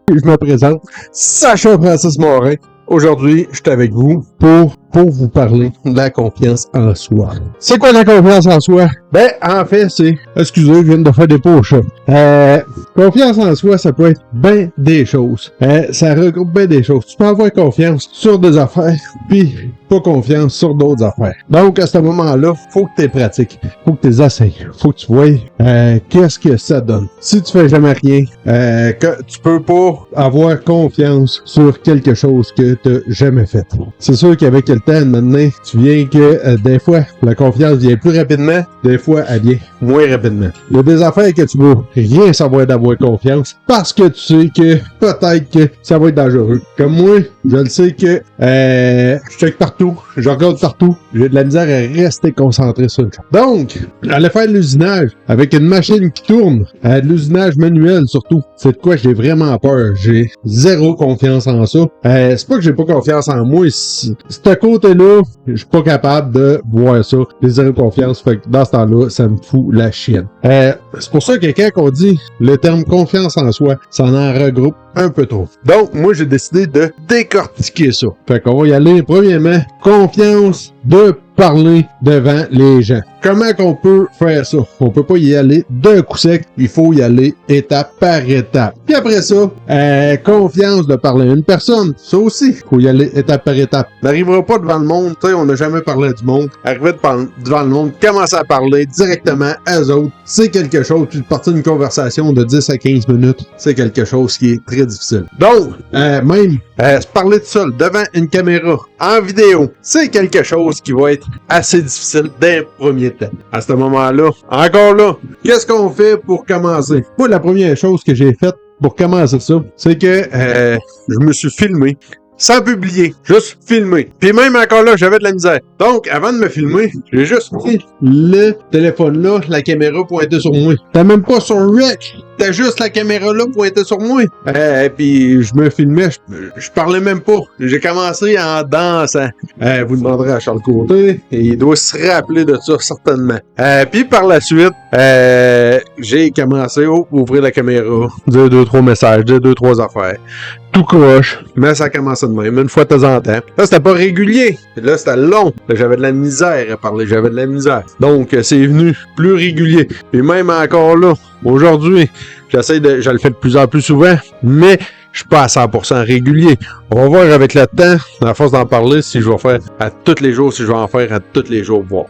Je me présente, Sacha Francis Morin. Aujourd'hui, je suis avec vous pour vous parler de la confiance en soi. C'est quoi la confiance en soi? Ben, en fait, c'est... Excusez, je viens de faire des poches. Confiance en soi, ça peut être bien des choses. Ça regroupe bien des choses. Tu peux avoir confiance sur des affaires, puis pas confiance sur d'autres affaires. Donc, à ce moment-là, faut que tu pratiques. Faut que tu essayes. Faut que tu vois qu'est-ce que ça donne. Si tu fais jamais rien, que tu peux pas avoir confiance sur quelque chose que tu jamais fait. C'est sûr qu'avec le temps, maintenant, tu viens que des fois, la confiance vient plus rapidement, des fois, elle vient moins rapidement. Il y a des affaires que tu veux rien savoir d'avoir confiance parce que tu sais que peut-être que ça va être dangereux. Comme moi, je le sais que je check partout, je regarde partout, j'ai de la misère à rester concentré sur une chose. Donc, aller faire de l'usinage avec une machine qui tourne, de l'usinage manuel surtout, c'est de quoi j'ai vraiment peur. J'ai zéro confiance en ça. C'est pas que j'ai pas confiance en moi, ce côté-là, je suis pas capable de voir ça. J'ai zéro confiance, fait que dans ce temps-là, ça me fout la chienne. C'est pour ça que quand on dit le terme confiance en soi, ça en regroupe un peu trop. Donc, moi, j'ai décidé de décortiquer ça. Fait qu'on va y aller, premièrement, confiance de parler devant les gens. Comment qu'on peut faire ça? On peut pas y aller d'un coup sec, il faut y aller étape par étape. Puis après ça, confiance de parler à une personne, ça aussi, il faut y aller étape par étape. On n'arrivera pas devant le monde, tu sais, on n'a jamais parlé du monde. Arriver devant le monde, commencer à parler directement à eux autres, c'est quelque chose, puis de partir d'une conversation de 10 à 15 minutes, c'est quelque chose qui est très difficile. Donc, même se parler de seul devant une caméra, en vidéo, c'est quelque chose qui va être assez difficile d'un premier temps. À ce moment-là, encore là, qu'est-ce qu'on fait pour commencer? Moi, la première chose que j'ai faite pour commencer ça, c'est que je me suis filmé. Sans publier, juste filmer. Puis même encore là, j'avais de la misère. Donc, avant de me filmer, j'ai juste pris le téléphone là, la caméra pointée sur moi. T'as même pas sur Rec, t'as juste la caméra là pointée sur moi. Puis je me filmais, je parlais même pas. J'ai commencé en dansant. Vous demanderez à Charles Côté, et il doit se rappeler de ça certainement. Puis par la suite, j'ai commencé à ouvrir la caméra, dire 2-3 messages, dire 2-3 affaires. Tout croche, mais ça commençait de même, une fois de temps en temps. Là, c'était pas régulier. Là, c'était long. Là, j'avais de la misère à parler. J'avais de la misère. Donc, c'est venu plus régulier. Et même encore là, aujourd'hui, je le fais de plus en plus souvent, mais je suis pas à 100% régulier. On va voir avec le temps, à force d'en parler, si je vais faire à tous les jours, si je vais en faire à tous les jours, voir.